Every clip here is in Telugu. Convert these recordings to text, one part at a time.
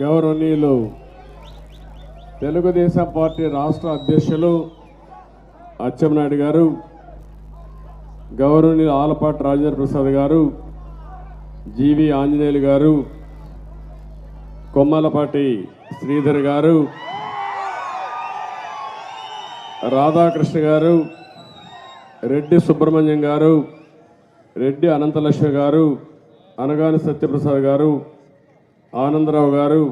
గౌరవనీయులు తెలుగుదేశం పార్టీ రాష్ట్ర అధ్యక్షులు అచ్చెన్నాయుడు గారు, గౌరవనీయులు ఆలపాటి రాజేంద్ర ప్రసాద్ గారు, జీవి ఆంజనేయులు గారు, కొమ్మలపాటి శ్రీధర్ గారు, రాధాకృష్ణ గారు, రెడ్డి సుబ్రహ్మణ్యం గారు, రెడ్డి అనంతలక్ష్మి గారు, అనగాని సత్యప్రసాద్ గారు, ఆనందరావు గారు,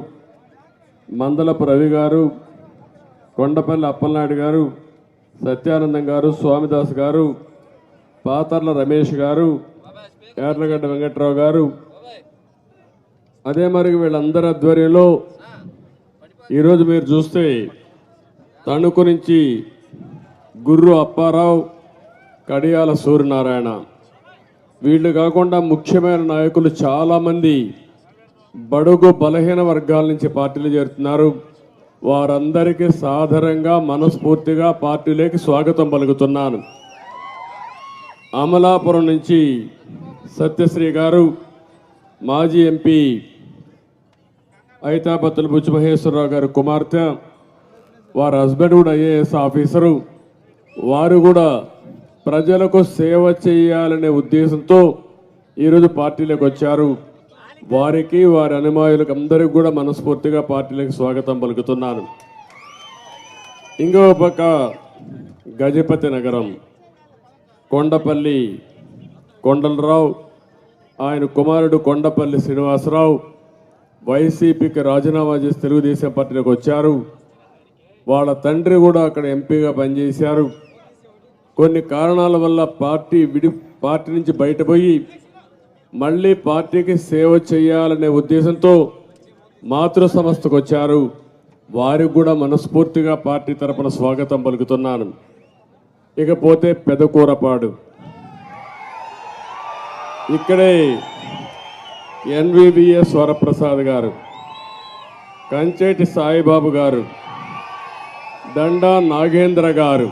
మందలపు రవి గారు, కొండపల్లి అప్పలనాయుడు గారు, సత్యానందం గారు, స్వామిదాస్ గారు, పాతర్ల రమేష్ గారు, యార్లగడ్డ వెంకట్రావు గారు, అదే మరి వీళ్ళందరి ఆధ్వర్యంలో ఈరోజు మీరు చూస్తే తణుకు నుంచి గుర్రు అప్పారావు, కడియాల సూర్యనారాయణ, వీళ్ళు కాకుండా ముఖ్యమైన నాయకులు చాలామంది బడుగు బలహీన వర్గాల నుంచి పార్టీలు చేరుతున్నారు. వారందరికీ సాదరంగా మనస్ఫూర్తిగా పార్టీలోకి స్వాగతం పలుకుతున్నాను. అమలాపురం నుంచి సత్యశ్రీ గారు, మాజీ ఎంపీ ఐతాపత్తుల బుచ్చి మహేశ్వరరావు గారు కుమార్తె, వారి హస్బెండ్ కూడా ఐఏఎస్ ఆఫీసరు, వారు కూడా ప్రజలకు సేవ చేయాలనే ఉద్దేశంతో ఈరోజు పార్టీలోకి వచ్చారు. వారికి వారి అనుమాయులకు అందరికీ కూడా మనస్ఫూర్తిగా పార్టీలకు స్వాగతం పలుకుతున్నాను. ఇంకో పక్క గజపతి నగరం కొండపల్లి కొండలరావు, ఆయన కుమారుడు కొండపల్లి శ్రీనివాసరావు వైసీపీకి రాజీనామా చేసి తెలుగుదేశం పార్టీలోకి వచ్చారు. వాళ్ళ తండ్రి కూడా అక్కడ ఎంపీగా పనిచేశారు. కొన్ని కారణాల వల్ల పార్టీ నుంచి బయటపోయి మళ్ళీ పార్టీకి సేవ చేయాలనే ఉద్దేశంతో మాతృ సంస్థకు వచ్చారు. వారికి కూడా మనస్ఫూర్తిగా పార్టీ తరపున స్వాగతం పలుకుతున్నాను. ఇకపోతే పెదకూరపాడు, ఇక్కడే ఎన్వివిఎస్ వరప్రసాద్ గారు, కంచేటి సాయిబాబు గారు, దండా నాగేంద్ర గారు,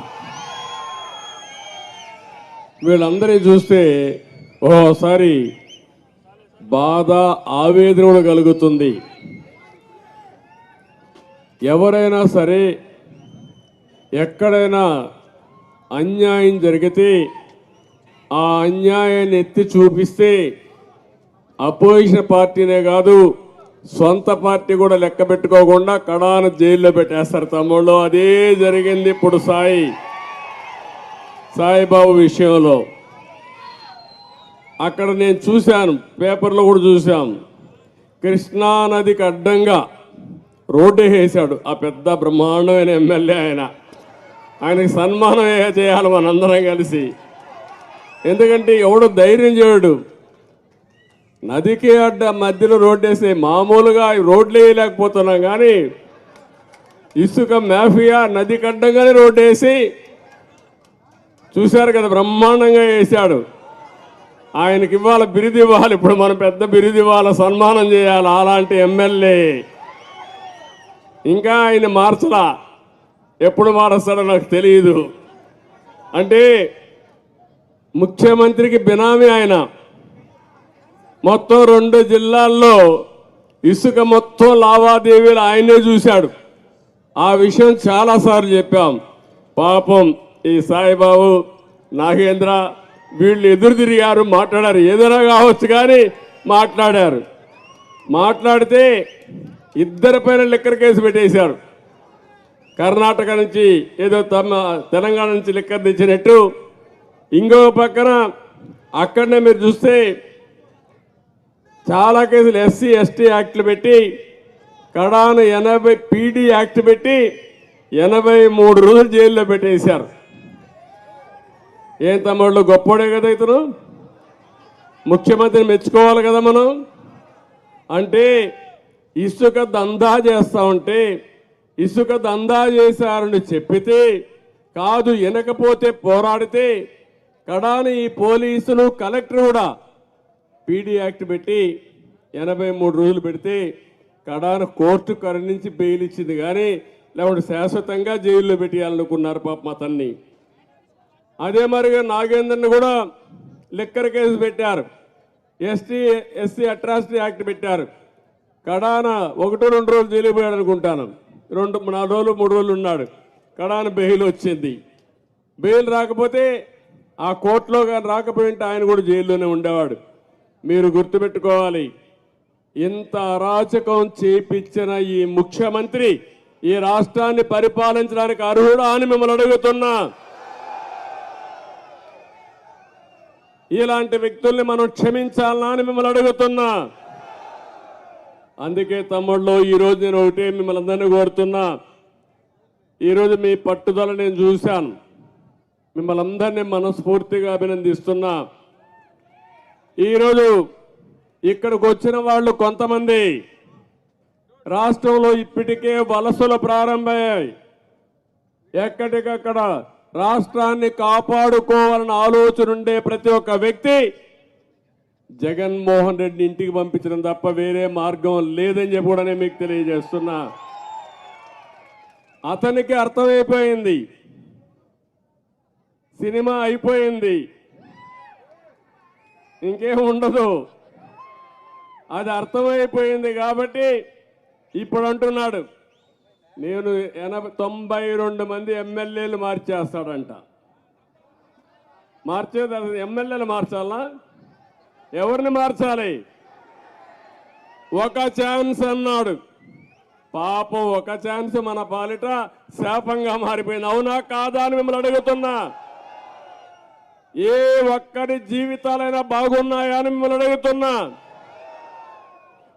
వీళ్ళందరినీ చూస్తే ఓసారి బాధ ఆవేదన కూడా కలుగుతుంది. ఎవరైనా సరే ఎక్కడైనా అన్యాయం జరిగితే ఆ అన్యాయాన్ని ఎత్తి చూపిస్తే అపోజిషన్ పార్టీనే కాదు సొంత పార్టీ కూడా లెక్క పెట్టుకోకుండా కడాన జైల్లో పెట్టేస్తారు తమ్ముళ్ళు. అదే జరిగింది ఇప్పుడు సాయిబాబు విషయంలో. అక్కడ నేను చూశాను, పేపర్లో కూడా చూశాం, కృష్ణానదికి అడ్డంగా రోడ్డు వేసాడు ఆ పెద్ద బ్రహ్మాండమైన ఎమ్మెల్యే. ఆయనకి సన్మానం చేయాలి మనందరం కలిసి. ఎందుకంటే ఎవడు ధైర్యం చేయడు, నదికి అడ్డ మధ్యలో రోడ్డు వేసే. మామూలుగా రోడ్లు వేయలేకపోతున్నాం కానీ ఇసుక మాఫియా నదికి అడ్డంగానే రోడ్డు వేసి చూశారు కదా, బ్రహ్మాండంగా వేశాడు. ఆయనకి ఇవ్వాలి, బిరుదు ఇవ్వాలి. ఇప్పుడు మనం పెద్ద బిరుదు ఇవ్వాలి, సన్మానం చేయాలి అలాంటి ఎమ్మెల్యే. ఇంకా ఆయన మార్చలా, ఎప్పుడు మారుస్తాడో నాకు తెలియదు. అంటే ముఖ్యమంత్రికి బినామీ ఆయన. మొత్తం 2 జిల్లాల్లో ఇసుక మొత్తం లావాదేవీలు ఆయనే చూశాడు. ఆ విషయం చాలాసార్లు చెప్పాం. పాపం ఈ సాయిబాబు, నాగేంద్ర వీళ్ళు ఎదురు తిరిగారు, మాట్లాడారు. ఏదైనా కావచ్చు కానీ మాట్లాడారు. మాట్లాడితే ఇద్దరిపైన లిక్కర్ కేసు పెట్టేశారు. కర్ణాటక నుంచి ఏదో తెలంగాణ నుంచి లిక్కర్ తెచ్చినట్టు. ఇంకో పక్కన అక్కడనే మీరు చూస్తే చాలా కేసులు ఎస్సీ ఎస్టీ యాక్ట్లు పెట్టి, కడాన 80 పీడీ యాక్ట్ పెట్టి 83 రోజులు జైల్లో పెట్టేశారు. ఏం తమ్ముళ్ళు, గొప్పోడే కదా ఇతను, ముఖ్యమంత్రిని మెచ్చుకోవాలి కదా మనం. అంటే ఇసుక దందా చేస్తా ఉంటే, ఇసుక దందా చేశారని చెప్పితే కాదు, వినకపోతే పోరాడితే కడాని ఈ పోలీసులు కలెక్టర్ కూడా పీడీ యాక్ట్ పెట్టి 83 రోజులు పెడితే కడాన కోర్టు కరుణించి బెయిల్ ఇచ్చింది. కానీ లేకుంటే శాశ్వతంగా జైల్లో పెట్టేయాలనుకున్నారు పాపం అతన్ని. అదే మరిగా నాగేంద్రని కూడా లిక్కర్ కేసు పెట్టారు, ఎస్సీ అట్రాసిటీ యాక్ట్ పెట్టారు. కడాన 1-2 రోజులు జైలు పోయాడు అనుకుంటాను. 4 రోజులు 3 రోజులు ఉన్నాడు. కడాన బెయిల్ వచ్చింది. బెయిల్ రాకపోతే ఆ కోర్టులో కానీ రాకపోయింటే ఆయన కూడా జైల్లోనే ఉండేవాడు. మీరు గుర్తుపెట్టుకోవాలి, ఇంత అరాచకం చేపించిన ఈ ముఖ్యమంత్రి ఈ రాష్ట్రాన్ని పరిపాలించడానికి అర్హుడా అని మిమ్మల్ని అడుగుతున్నా. ఇలాంటి వ్యక్తుల్ని మనం క్షమించాలా అని మిమ్మల్ని అడుగుతున్నా. అందుకే తమ్ముళ్ళు, ఈరోజు నేను ఒకటే మిమ్మల్ని అందరినీ కోరుతున్నా. ఈరోజు మీ పట్టుదల నేను చూశాను. మిమ్మల్ని అందరినీ మనస్ఫూర్తిగా అభినందిస్తున్నా. ఈరోజు ఇక్కడికి వచ్చిన వాళ్ళు కొంతమంది రాష్ట్రంలో ఇప్పటికే వలసలు ప్రారంభమయ్యాయి. ఎక్కడికక్కడ రాష్ట్రాన్ని కాపాడుకోవాలన్న ఆలోచన ఉండే ప్రతి ఒక్క వ్యక్తి జగన్మోహన్ రెడ్డి ఇంటికి పంపించడం తప్ప వేరే మార్గం లేదని చెప్పి కూడా నేను మీకు తెలియజేస్తున్నా. అతనికి అర్థమైపోయింది, సినిమా అయిపోయింది, ఇంకేం ఉండదు, అది అర్థమైపోయింది. కాబట్టి ఇప్పుడు అంటున్నాడు, నేను 92 మంది ఎమ్మెల్యేలు మార్చేస్తాడంట. మార్చేది ఎమ్మెల్యేలు మార్చాలా? ఎవరిని మార్చాలి? ఒక ఛాన్స్ అన్నాడు. పాపం ఒక ఛాన్స్ మన పాలిట శాపంగా మారిపోయింది. అవునా కాదా అని మిమ్మల్ని అడుగుతున్నా. ఏ ఒక్కరి జీవితాలైనా బాగున్నాయా అని మిమ్మల్ని అడుగుతున్నా.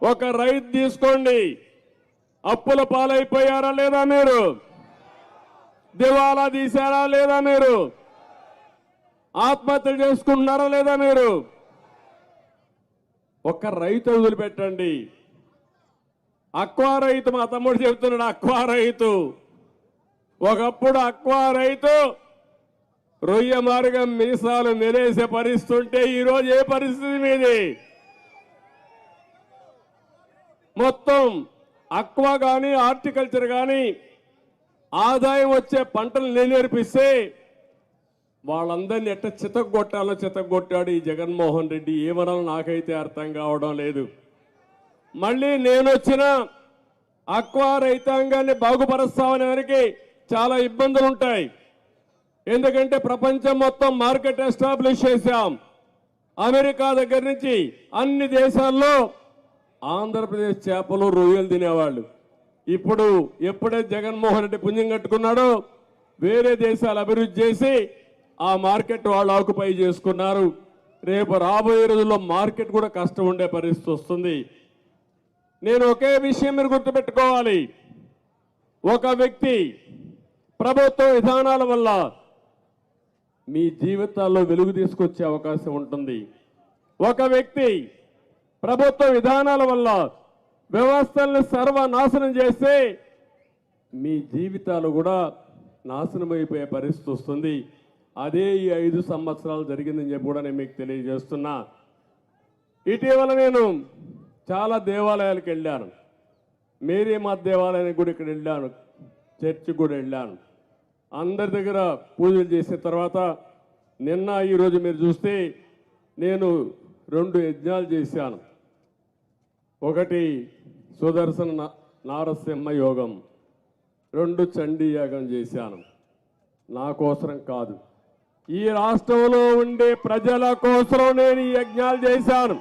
ఒక రైతు తీసుకోండి, అప్పుల పాలైపోయారా లేదా మీరు? దివాలా తీశారా లేదా మీరు? ఆత్మహత్యలు చేసుకుంటున్నారా లేదా మీరు? ఒక రైతు వదిలిపెట్టండి. అక్వా రైతు, మా తమ్ముడు చెబుతున్నాడు, అక్వా రైతు. ఒకప్పుడు అక్వా రైతు రొయ్య మార్గం మీసాలు మెలేసే పరిస్థితి ఉంటే ఈరోజు ఏ పరిస్థితి మీది? మొత్తం అక్వా కానీ హార్టికల్చర్ కానీ ఆదాయం వచ్చే పంటలు నేర్పిస్తే వాళ్ళందరినీ ఎట్ట చితగొట్టాలో చితగొట్టాడు ఈ జగన్మోహన్ రెడ్డి. ఏమనాలో నాకైతే అర్థం కావడం లేదు. మళ్ళీ నేను వచ్చిన అక్వా రైతాంగాన్ని బాగుపరుస్తామనే వారికి చాలా ఇబ్బందులు ఉంటాయి. ఎందుకంటే ప్రపంచం మొత్తం మార్కెట్ ఎస్టాబ్లిష్ చేశాం. అమెరికా దగ్గర నుంచి అన్ని దేశాల్లో ఆంధ్రప్రదేశ్ చేపలు రొయ్యలు తినేవాళ్ళు. ఇప్పుడు ఎప్పుడైతే జగన్మోహన్ రెడ్డి పుణ్యం కట్టుకున్నాడో వేరే దేశాలు అభివృద్ధి చేసి ఆ మార్కెట్ వాళ్ళు ఆక్యుపై చేసుకున్నారు. రేపు రాబోయే రోజుల్లో మార్కెట్ కూడా కష్టం ఉండే పరిస్థితి వస్తుంది. నేను ఒకే విషయం మీరు గుర్తుపెట్టుకోవాలి. ఒక వ్యక్తి ప్రభుత్వ విధానాల వల్ల మీ జీవితాల్లో వెలుగు తీసుకొచ్చే అవకాశం ఉంటుంది. ఒక వ్యక్తి ప్రభుత్వ విధానాల వల్ల వ్యవస్థలను సర్వనాశనం చేస్తే మీ జీవితాలు కూడా నాశనం అయిపోయే పరిస్థితి వస్తుంది. అదే ఈ 5 సంవత్సరాలు జరిగిందని చెప్పి కూడా నేను మీకు తెలియజేస్తున్నా. ఇటీవల నేను చాలా దేవాలయాలకు వెళ్ళాను. మేరీమాత దేవాలయానికి కూడా ఇక్కడ వెళ్ళాను, చర్చికి కూడా వెళ్ళాను. అందరి దగ్గర పూజలు చేసిన తర్వాత నిన్న ఈరోజు మీరు చూస్తే నేను 2 యజ్ఞాలు చేశాను. ఒకటి సుదర్శన నారసింహ యోగం, 2 చండీ యాగం చేశాను. నా కోసరం కాదు, ఈ రాష్ట్రంలో ఉండే ప్రజల కోసం నేను ఈ యజ్ఞాలు చేశాను.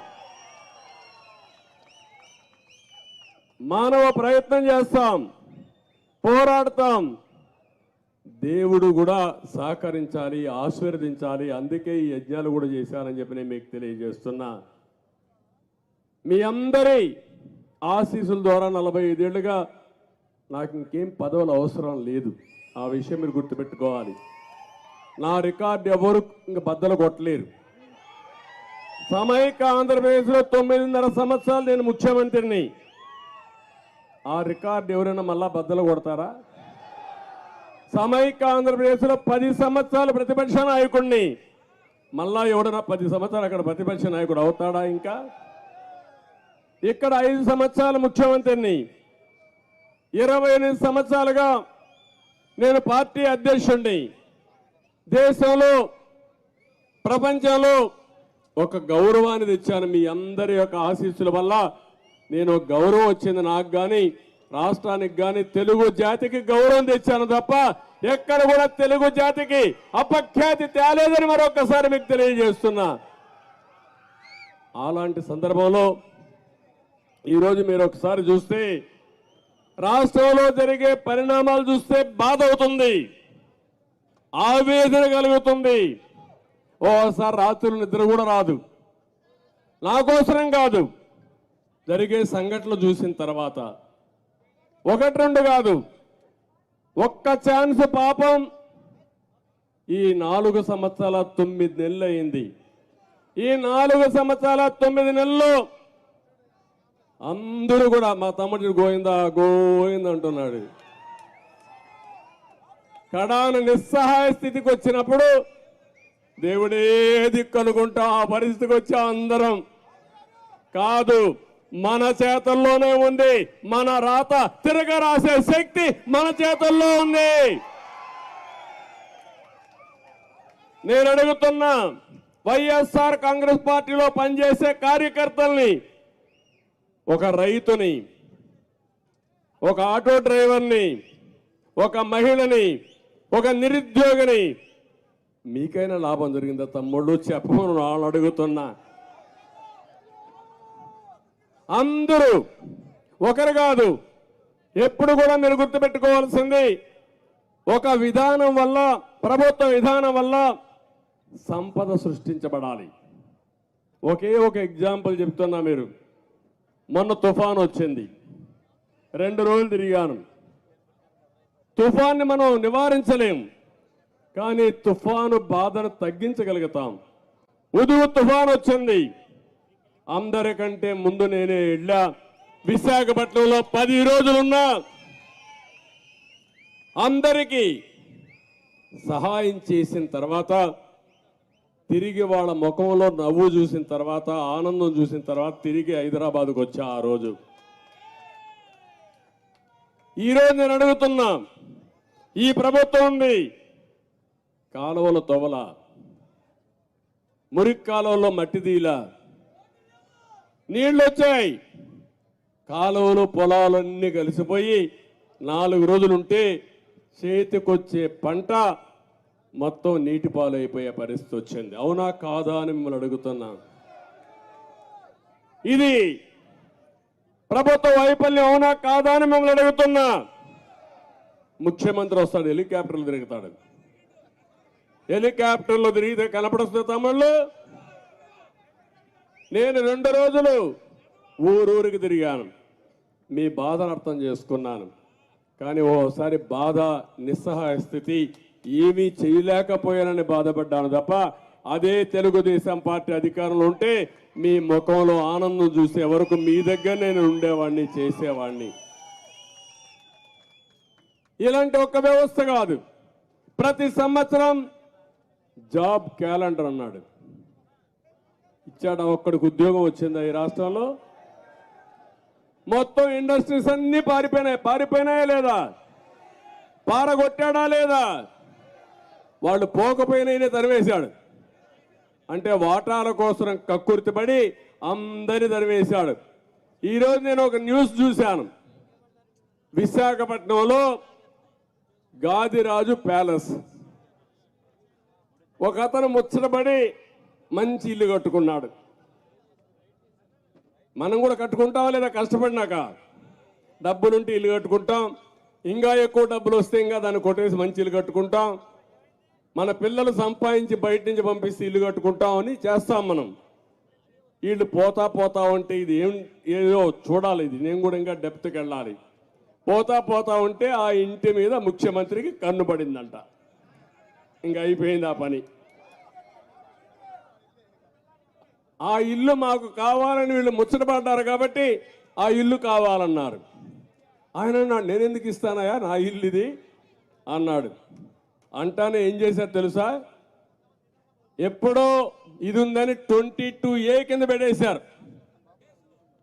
మానవ ప్రయత్నం చేస్తాం, పోరాడతాం, దేవుడు కూడా సహకరించాలి, ఆశీర్వదించాలి. అందుకే ఈ యజ్ఞాలు కూడా చేశానని చెప్పి నేను మీకు తెలియజేస్తున్నా. మీ అందరి ఆశీస్సుల ద్వారా 45 ఏళ్లుగా నాకు ఇంకేం పదవులు అవసరం లేదు. ఆ విషయం మీరు గుర్తుపెట్టుకోవాలి. నా రికార్డు ఎవరు ఇంక బద్దలు కొట్టలేరు. సమైక్య ఆంధ్రప్రదేశ్లో 9.5 సంవత్సరాలు నేను ముఖ్యమంత్రిని. ఆ రికార్డు ఎవరైనా మళ్ళా బద్దలు కొడతారా? సమైక్య ఆంధ్రప్రదేశ్లో 10 సంవత్సరాలు ప్రతిపక్ష నాయకుడిని. మళ్ళా ఎవడన్నా 10 సంవత్సరాలు అక్కడ ప్రతిపక్ష నాయకుడు అవుతాడా? ఇంకా ఇక్కడ 5 సంవత్సరాలు ముఖ్యమంత్రిని, 28 సంవత్సరాలుగా నేను పార్టీ అధ్యక్షుడిని. దేశంలో ప్రపంచంలో ఒక గౌరవాన్ని తెచ్చాను. మీ అందరి యొక్క ఆశీస్సుల వల్ల నేను గౌరవం వచ్చింది నాకు కానీ రాష్ట్రానికి కానీ తెలుగు జాతికి గౌరవం తెచ్చాను తప్ప ఎక్కడ కూడా తెలుగు జాతికి అపఖ్యాతి తేలేదని మరొకసారి మీకు తెలియజేస్తున్నా. అలాంటి సందర్భంలో ఈరోజు మీరు ఒకసారి చూస్తే రాష్ట్రంలో జరిగే పరిణామాలు చూస్తే బాధ అవుతుంది, ఆవేదన కలుగుతుంది. ఓసారి రాత్రులు నిద్ర కూడా రాదు. నా కోసరం కాదు, జరిగే సంఘటనలు చూసిన తర్వాత ఒకటి రెండు కాదు, ఒక్క ఛాన్స్ పాపం ఈ 4 సంవత్సరాల 9 నెలలు అయింది. ఈ 4 సంవత్సరాల 9 నెలల్లో అందరూ కూడా మా తమ్ముడు గోయిందా గోయిందా అంటున్నాడు. కడాను నిస్సహాయ స్థితికి వచ్చినప్పుడు దేవుడే దిక్కు అనుకుంటా ఆ పరిస్థితికి వచ్చా అందరం. కాదు, మన చేతుల్లోనే ఉంది. మన రాత తిరగ రాసే శక్తి మన చేతుల్లో ఉంది. నేను అడుగుతున్నా, వైఎస్ఆర్ కాంగ్రెస్ పార్టీలో పనిచేసే కార్యకర్తల్ని, ఒక రైతుని, ఒక ఆటో డ్రైవర్ని, ఒక మహిళని, ఒక నిరుద్యోగిని, మీకైనా లాభం జరిగిందా తమ్ముళ్ళు చెప్పమని వాళ్ళు అడుగుతున్నా. అందరూ ఒకరు కాదు, ఎప్పుడు కూడా మీరు గుర్తుపెట్టుకోవాల్సింది, ఒక విధానం వల్ల, ప్రభుత్వ విధానం వల్ల సంపద సృష్టించబడాలి. ఒకే ఒక ఎగ్జాంపుల్ చెప్తున్నా. మీరు మొన్న తుఫాన్ వచ్చింది, 2 రోజులు తిరిగాను. తుఫాన్ని మనం నివారించలేం, కానీ తుఫాను బాధను తగ్గించగలుగుతాం. ఉదుగు తుఫాన్ వచ్చింది, అందరికంటే ముందు నేనే వెళ్ళా. విశాఖపట్నంలో 10 రోజులున్నా అందరికీ సహాయం చేసిన తర్వాత, తిరిగి వాళ్ళ ముఖంలో నవ్వు చూసిన తర్వాత, ఆనందం చూసిన తర్వాత తిరిగి హైదరాబాద్కు వచ్చా. ఆ రోజు ఈరోజు నేను అడుగుతున్నా, ఈ ప్రభుత్వం ఉంది, కాలువల తొవల, మురికి కాలువలో మట్టి తీలా, నీళ్లు వచ్చాయి, కాలువలు పొలాలన్నీ కలిసిపోయి 4 రోజులుంటే చేతికొచ్చే పంట మొత్తం నీటి పాలైపోయే పరిస్థితి వచ్చింది. అవునా కాదా అని మిమ్మల్ని అడుగుతున్నా. ఇది ప్రభుత్వ వైఫల్యం అవునా కాదా అని మిమ్మల్ని అడుగుతున్నా. ముఖ్యమంత్రి వస్తాడు, హెలికాప్టర్లు తిరుగుతాడు. హెలికాప్టర్లో తిరిగితే కనపడుస్తుంది తమ్ముళ్ళు. నేను 2 రోజులు ఊరూరికి తిరిగాను, మీ బాధను అర్థం చేసుకున్నాను. కానీ ఓసారి బాధ, నిస్సహాయ స్థితి, ఏమీ చేయలేకపోయానని బాధపడ్డాను తప్ప, అదే తెలుగుదేశం పార్టీ అధికారంలో ఉంటే మీ ముఖంలో ఆనందం చూసే వరకు మీ దగ్గర నేను ఉండేవాడిని, చేసేవాడిని. ఇలాంటి ఒక్క వ్యవస్థ కాదు, ప్రతి సంవత్సరం జాబ్ క్యాలెండర్ అన్నాడు, ఇచ్చాడా? ఒక్కడికి ఉద్యోగం వచ్చిందా ఈ రాష్ట్రంలో? మొత్తం ఇండస్ట్రీస్ అన్ని పారిపోయినాయా లేదా? పారగొట్టాడా లేదా? వాళ్ళు పోకపోయినా తరివేశాడు. అంటే వాటాల కోసం కక్కుర్తిపడి అందరినీ తరివేశాడు. ఈరోజు నేను ఒక న్యూస్ చూశాను, విశాఖపట్నంలో గాదిరాజు ప్యాలెస్, ఒక అతను ముచ్చటపడి మంచి ఇల్లు కట్టుకున్నాడు. మనం కూడా కట్టుకుంటామా లేదా? కష్టపడినాక డబ్బులుంటే ఇల్లు కట్టుకుంటాం, ఇంకా ఎక్కువ డబ్బులు వస్తే ఇంకా దాన్ని కొట్టేసి మంచి ఇల్లు కట్టుకుంటాం. మన పిల్లలు సంపాదించి బయట నుంచి పంపిస్తే ఇల్లు కట్టుకుంటాం అని చేస్తాం మనం. వీళ్ళు పోతా ఉంటే ఇది ఏదో చూడాలి, ఇది నేను కూడా ఇంకా డెప్త్కి వెళ్ళాలి. పోతా ఉంటే ఆ ఇంటి మీద ముఖ్యమంత్రికి కన్ను పడిందంట. ఇంకా అయిపోయింది ఆ పని. ఆ ఇల్లు మాకు కావాలని వీళ్ళు ముచ్చటపడ్డారు కాబట్టి ఆ ఇల్లు కావాలన్నారు. ఆయన అన్నాడు, నేను ఎందుకు ఇస్తానయా, నా ఇల్లు ఇది అన్నాడు. అంటానే ఏం చేశారు తెలుసా? ఎప్పుడో ఇది ఉందని 22A కింద పెట్టేశారు.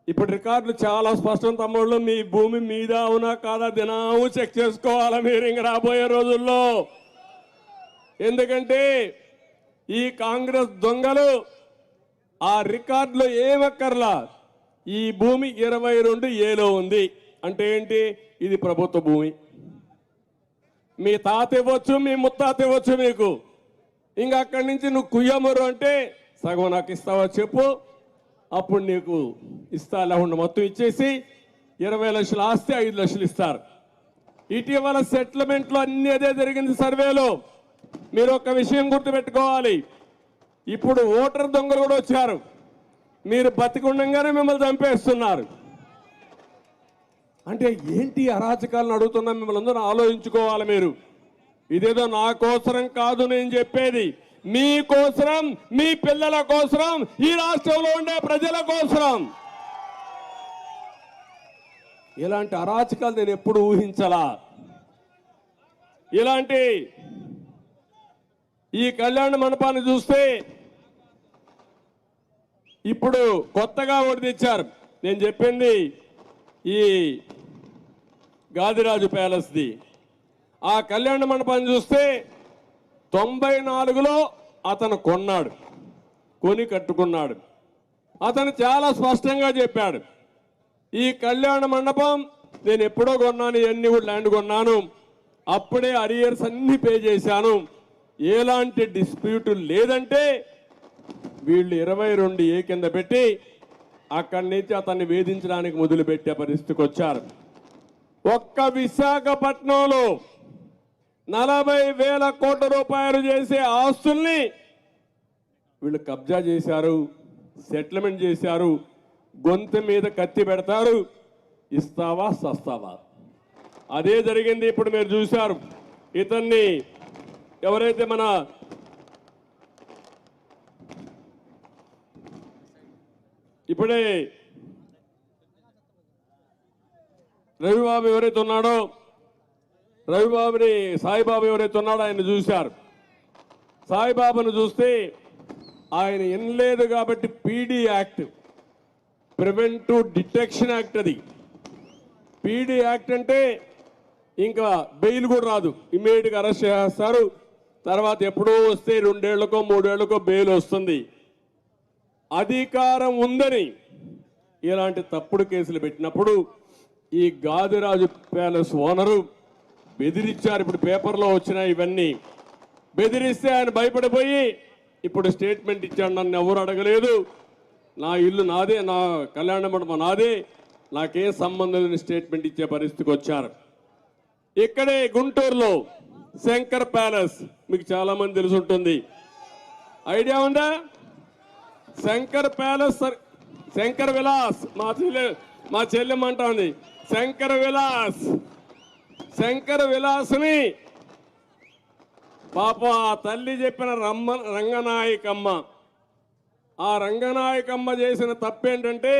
ఇప్పుడు రికార్డులు చాలా స్పష్టం తమ్ముళ్ళు. మీ భూమి మీద అవునా కాదా దినము చెక్ చేసుకోవాలా మీరు ఇంక రాబోయే రోజుల్లో. ఎందుకంటే ఈ కాంగ్రెస్ దొంగలు ఆ రికార్డులో ఏమక్కర్లా, ఈ భూమి 22A ఉంది అంటే ఏంటి? ఇది ప్రభుత్వ భూమి. మీ తాత ఇవ్వచ్చు, మీ ముత్తాత ఇవ్వచ్చు మీకు. ఇంకా అక్కడి నుంచి నువ్వు కుయ్యమరు అంటే సగం నాకు ఇస్తావా చెప్పు, అప్పుడు నీకు ఇస్తా. లేకుండా మొత్తం ఇచ్చేసి 20 లక్షల ఆస్తి 5 లక్షలు ఇస్తారు. ఇటీవల సెటిల్మెంట్లో అన్ని అదే జరిగింది. సర్వేలో మీరు ఒక విషయం గుర్తుపెట్టుకోవాలి. ఇప్పుడు ఓటర్ దొంగలు కూడా వచ్చారు. మీరు బతికుండగానే మిమ్మల్ని చంపేస్తున్నారు. అంటే ఏంటి అరాచకాలను అడుగుతున్నా మిమ్మల్ని అందరూ ఆలోచించుకోవాలి. మీరు ఇదేదో నా కోసరం కాదు నేను చెప్పేది, మీ కోసరం, మీ పిల్లల కోసరం, ఈ రాష్ట్రంలో ఉండే ప్రజల కోసరం. ఇలాంటి అరాచకాలు నేను ఎప్పుడు ఊహించలా. ఇలాంటి ఈ కళ్యాణ మండపాన్ని చూస్తే ఇప్పుడు కొత్తగా ఒకటి తెచ్చారు. నేను చెప్పింది ఈ గాదిరాజు ప్యాలెస్ది. ఆ కళ్యాణ మండపాన్ని చూస్తే 94లో అతను కొన్నాడు, కొని కట్టుకున్నాడు. అతను చాలా స్పష్టంగా చెప్పాడు, ఈ కళ్యాణ మండపం నేను ఎప్పుడో కొన్నాను, ఇవన్నీ కూడా ల్యాండ్ కొన్నాను, అప్పుడే అరియర్స్ అన్ని పే చేశాను, ఎలాంటి డిస్ప్యూట్ లేదంటే వీళ్ళు 22A కింద పెట్టి అక్కడి నుంచి అతన్ని వేధించడానికి మొదలుపెట్టే పరిస్థితికి వచ్చారు. ఒక్క విశాఖపట్నంలో 40,000 కోట్ల రూపాయలు చేసే ఆస్తుల్ని వీళ్ళు కబ్జా చేశారు, సెటిల్మెంట్ చేశారు. గొంతు మీద కత్తి పెడతారు, ఇస్తావా సస్తావా. అదే జరిగింది. ఇప్పుడు మీరు చూశారు, ఇతన్ని ఎవరైతే మన ఇప్పుడే రవిబాబు ఎవరైతే ఉన్నాడో, రవిబాబుని సాయిబాబు ఎవరైతే ఉన్నాడో ఆయన చూశారు. సాయిబాబును చూస్తే ఆయన వినలేదు కాబట్టి PD act, preventive detection act, అది పీడీ యాక్ట్ అంటే ఇంకా బెయిల్ కూడా రాదు, ఇమ్మీడియట్గా అరెస్ట్ చేస్తారు. తర్వాత ఎప్పుడో వస్తే 2 ఏళ్లకో 3 ఏళ్లకో బెయిల్ వస్తుంది. అధికారం ఉందని ఇలాంటి తప్పుడు కేసులు పెట్టినప్పుడు ఈ గాదిరాజు ప్యాలెస్ ఓనరు బెదిరించారు. ఇప్పుడు పేపర్లో వచ్చినాయి ఇవన్నీ. బెదిరిస్తే ఆయన భయపడిపోయి ఇప్పుడు స్టేట్మెంట్ ఇచ్చాడు, నన్ను ఎవరు అడగలేదు, నా ఇల్లు నాదే, నా కళ్యాణ మండపం నాదే, నాకేం సంబంధం లేని స్టేట్మెంట్ ఇచ్చే పరిస్థితికి వచ్చారు. ఇక్కడే గుంటూరులో శంకర్ ప్యాలెస్, మీకు చాలా మంది తెలిసి ఉంటుంది, ఐడియా ఉందా? శంకర్ ప్యాలెస్, శంకర్ విలాస్, మా చెల్లెమ్మంటుంది శంకర్ విలాస్. శంకర్ విలాస్ని పాప ఆ తల్లి చెప్పిన రంగనాయకమ్మ, ఆ రంగనాయకమ్మ చేసిన తప్పేంటంటే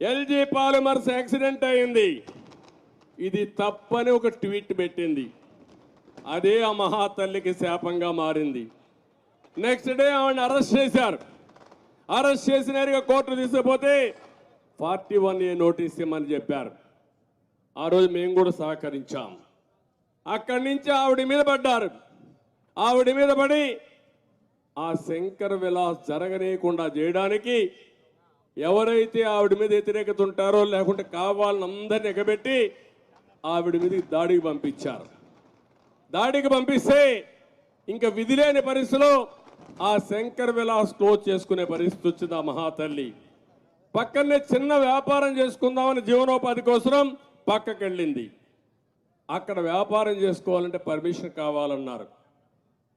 ఎల్జీ పాలిమర్స్ యాక్సిడెంట్ అయింది, ఇది తప్పని ఒక ట్వీట్ పెట్టింది. అదే ఆ మహాతల్లికి శాపంగా మారింది. నెక్స్ట్ డే ఆవిడని అరెస్ట్ చేశారు. అరెస్ట్ చేసినారుగా కోర్టు తీసుకుపోతే 41A నోటీస్ ఇమ్మని చెప్పారు. ఆ రోజు మేము కూడా సహకరించాం. అక్కడి నుంచి ఆవిడ మీద పడ్డారు. ఆవిడ మీద పడి ఆ శంకర్ విలాస్ జరగనీయకుండా చేయడానికి ఎవరైతే ఆవిడ మీద వ్యతిరేకత ఉంటారో లేకుంటే కావాలని అందరిని ఎగబెట్టి ఆవిడ మీద దాడికి పంపించారు. దాడికి పంపిస్తే ఇంకా విధి లేని పరిస్థితిలో ఆ శంకర్ విలాస్ క్లోజ్ చేసుకునే పరిస్థితి వచ్చింది. ఆ మహాతల్లి పక్కనే చిన్న వ్యాపారం చేసుకుందామని జీవనోపాధి కోసం పక్కకి వెళ్ళింది. అక్కడ వ్యాపారం చేసుకోవాలంటే పర్మిషన్ కావాలన్నారు.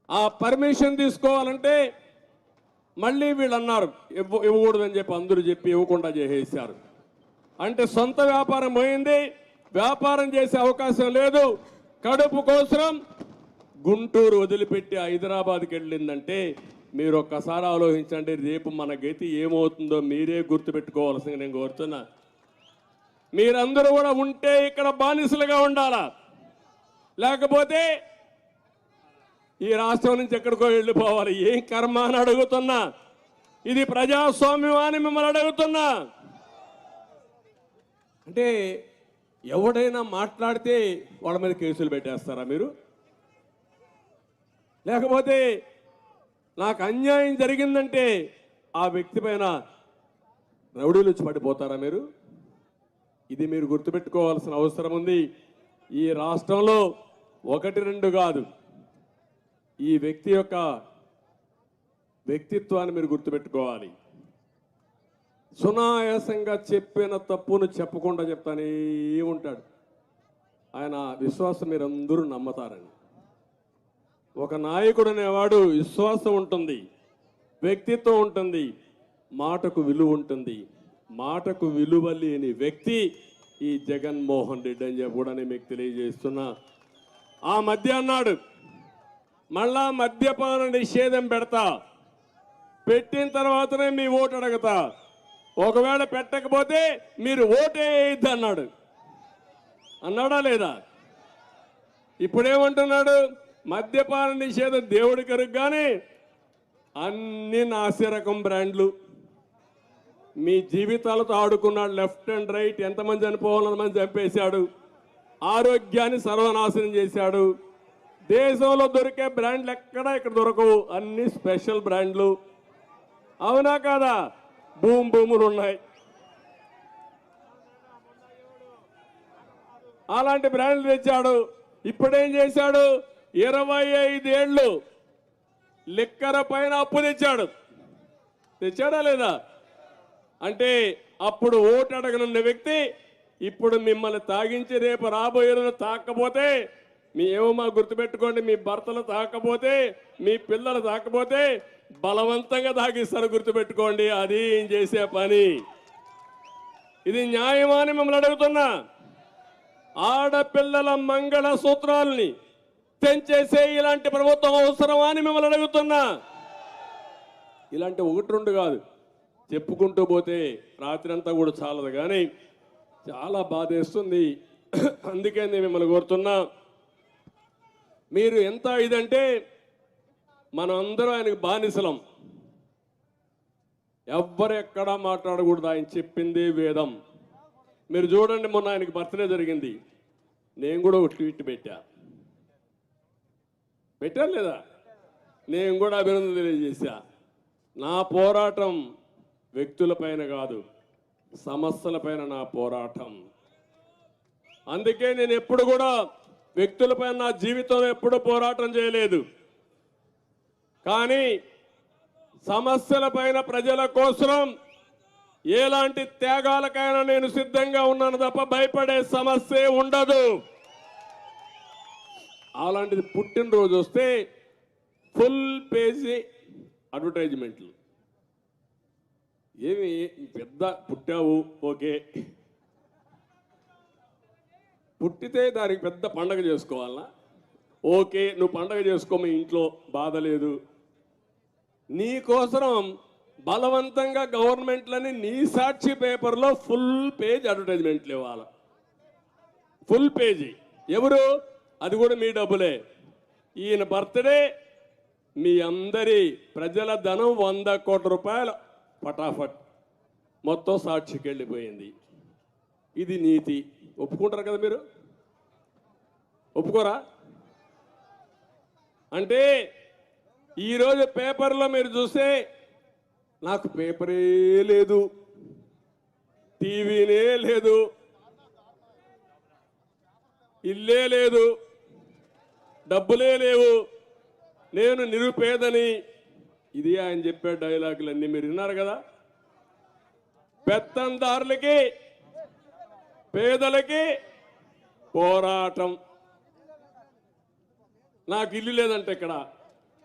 ఆ పర్మిషన్ తీసుకోవాలంటే మళ్ళీ వీళ్ళు అన్నారు ఇవ్వకూడదని చెప్పి అందరూ చెప్పి ఇవ్వకుండా చేసేశారు. అంటే సొంత వ్యాపారం పోయింది, వ్యాపారం చేసే అవకాశం లేదు. కడుపు కోసం గుంటూరు వదిలిపెట్టి హైదరాబాద్కి వెళ్ళిందంటే మీరు ఒక్కసారి ఆలోచించండి, రేపు మన గతి ఏమవుతుందో మీరే గుర్తుపెట్టుకోవాల్సింది నేను కోరుతున్నా. మీరందరూ కూడా ఉంటే ఇక్కడ బానిసలుగా ఉండాలా, లేకపోతే ఈ రాష్ట్రం నుంచి ఎక్కడికో వెళ్ళిపోవాలి. ఏం కర్మ అని అడుగుతున్నా. ఇది ప్రజాస్వామ్యం అని మిమ్మల్ని అడుగుతున్నా. అంటే ఎవడైనా మాట్లాడితే వాళ్ళ మీద కేసులు పెట్టేస్తారా మీరు? లేకపోతే నాకు అన్యాయం జరిగిందంటే ఆ వ్యక్తి పైన రౌడీలు వచ్చి పడిపోతారా మీరు? ఇది మీరు గుర్తుపెట్టుకోవాల్సిన అవసరం ఉంది. ఈ రాష్ట్రంలో 1-2 కాదు, ఈ వ్యక్తి యొక్క వ్యక్తిత్వాన్ని మీరు గుర్తుపెట్టుకోవాలి. సునాయాసంగా చెప్పిన తప్పును చెప్పకుండా చెప్తానే ఉంటాడు. ఆయన విశ్వాసం మీరందరూ నమ్మతారని. ఒక నాయకుడు అనేవాడు విశ్వాసం ఉంటుంది, వ్యక్తిత్వం ఉంటుంది, మాటకు విలువ ఉంటుంది. మాటకు విలువ లేని వ్యక్తి ఈ జగన్మోహన్ రెడ్డి అని చెప్పి కూడా నేను మీకు తెలియజేస్తున్నా. ఆ మధ్య అన్నాడు, మళ్ళా మద్యపాన నిషేధం పెడతా, పెట్టిన తర్వాతనే మీ ఓటు అడగతా, ఒకవేళ పెట్టకపోతే మీరు ఓటే వేయద్దు అన్నాడు. అన్నాడా లేదా? ఇప్పుడేమంటున్నాడు? మద్యపాన నిషేధం దేవుడి కరుగు, కానీ అన్ని నాసిరకం బ్రాండ్లు. మీ జీవితాలతో ఆడుకున్నాడు. లెఫ్ట్ అండ్ రైట్ ఎంతమంది చనిపోవాలని మంది చంపేశాడు. ఆరోగ్యాన్ని సర్వనాశనం చేశాడు. దేశంలో దొరికే బ్రాండ్లు ఎక్కడా ఇక్కడ దొరకవు, అన్ని స్పెషల్ బ్రాండ్లు. అవునా కాదా? భూములు ఉన్నాయి. అలాంటి బ్రాండ్లు తెచ్చాడు. ఇప్పుడేం చేశాడు? 25 ఏళ్ళు లిక్కర పైన అప్పు తెచ్చాడు. తెచ్చాడా లేదా? అంటే అప్పుడు ఓటు అడగనున్న వ్యక్తి ఇప్పుడు మిమ్మల్ని తాగించి రేపు రాబోయే రోజు తాకపోతే, మీ ఏమో మా గుర్తుపెట్టుకోండి, మీ భర్తలు తాకపోతే, మీ పిల్లలు తాకపోతే బలవంతంగా తాగిస్తారు, గుర్తుపెట్టుకోండి. అది ఏం చేసే పని. ఇది న్యాయమా అని మిమ్మల్ని అడుగుతున్నా. ఆడపిల్లల మంగళ సూత్రాలని తెంచేసే ఇలాంటి ప్రభుత్వం అవసరమా అని మిమ్మల్ని అడుగుతున్నా. ఇలాంటి 1-2 కాదు, చెప్పుకుంటూ పోతే రాత్రి అంతా కూడా చాలదు, కానీ చాలా బాధేస్తుంది. అందుకే నేను మిమ్మల్ని కోరుతున్నా, మీరు ఎంత ఇదంటే మనం అందరూ ఆయనకు బానిసలం. ఎవ్వరు ఎక్కడా మాట్లాడకూడదు, ఆయన చెప్పింది వేదం. మీరు చూడండి, మొన్న ఆయనకి బర్త్డే జరిగింది, నేను కూడా ఒక ట్వీట్ పెట్టాను లేదా? నేను కూడా అభినందన తెలియజేశా. నా పోరాటం వ్యక్తులపైన కాదు, సమస్యలపైన నా పోరాటం. అందుకే నేను ఎప్పుడు కూడా వ్యక్తులపైన నా జీవితంలో ఎప్పుడు పోరాటం చేయలేదు, కానీ సమస్యలపైన ప్రజల కోసం ఎలాంటి త్యాగాలకైనా నేను సిద్ధంగా ఉన్నాను తప్ప భయపడే సమస్య ఉండదు. అలాంటిది పుట్టినరోజు వస్తే ఫుల్ పేజీ అడ్వర్టైజ్మెంట్లు. ఏమి పెద్ద పుట్టావు, ఓకే, పుట్టితే దానికి పెద్ద పండగ చేసుకోవాలనా? ఓకే, నువ్వు పండగ చేసుకో, మీ ఇంట్లో బాధ లేదు. నీకోసం బలవంతంగా గవర్నమెంట్లని నీ సాక్షి పేపర్లో ఫుల్ పేజ్ అడ్వర్టైజ్మెంట్లు ఇవ్వాలి. Full page. ఎవరు? అది కూడా మీ డబ్బులే. ఈయన బర్త్డే మీ అందరి ప్రజల ధనం 100 కోట్ల రూపాయలు ఫటాఫట్ మొత్తం సాక్షికి వెళ్ళిపోయింది. ఇది నీతి. ఒప్పుకుంటారు కదా మీరు? ఒప్పుకోరా? అంటే ఈరోజు పేపర్లో మీరు చూస్తే నాకు పేపరే లేదు, టీవీనే లేదు, ఇల్లే లేదు, డబ్బులే లేవు, నేను నిరుపేదని. ఇది ఆయన చెప్పే డైలాగులన్నీ మీరు విన్నారు కదా. పెత్తందారులకి పేదలకి పోరాటం. నాకు ఇల్లు లేదంటే ఇక్కడ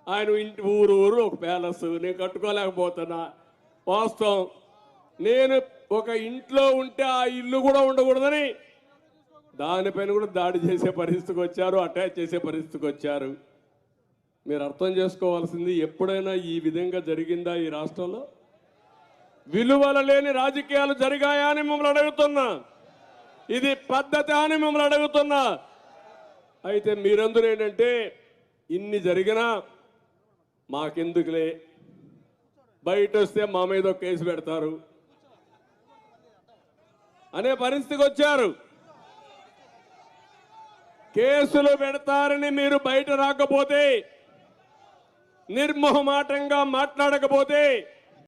ఆయన ఇంటి ఊరు ఒక ప్యాలెస్ నేను కట్టుకోలేకపోతున్నా. వాస్తవం, నేను ఒక ఇంట్లో ఉంటే ఆ ఇల్లు కూడా ఉండకూడదని దానిపైన కూడా దాడి చేసే పరిస్థితికి వచ్చారు, అటాచ్ చేసే పరిస్థితికి వచ్చారు. మీరు అర్థం చేసుకోవాల్సింది, ఎప్పుడైనా ఈ విధంగా జరిగిందా ఈ రాష్ట్రంలో? విలువలు లేని రాజకీయాలు జరిగాయా అని మిమ్మల్ని అడుగుతున్నా. ఇది పద్ధతి అని మిమ్మల్ని అడుగుతున్నా. అయితే మీరందరూ ఏంటంటే, ఇన్ని జరిగినా మాకెందుకులే, బయట వస్తే మా మీద ఒక కేసు పెడతారు అనే పరిస్థితికి వచ్చారు. కేసులు పెడతారని మీరు బయట రాకపోతే, నిర్మోహమాటంగా మాట్లాడకపోతే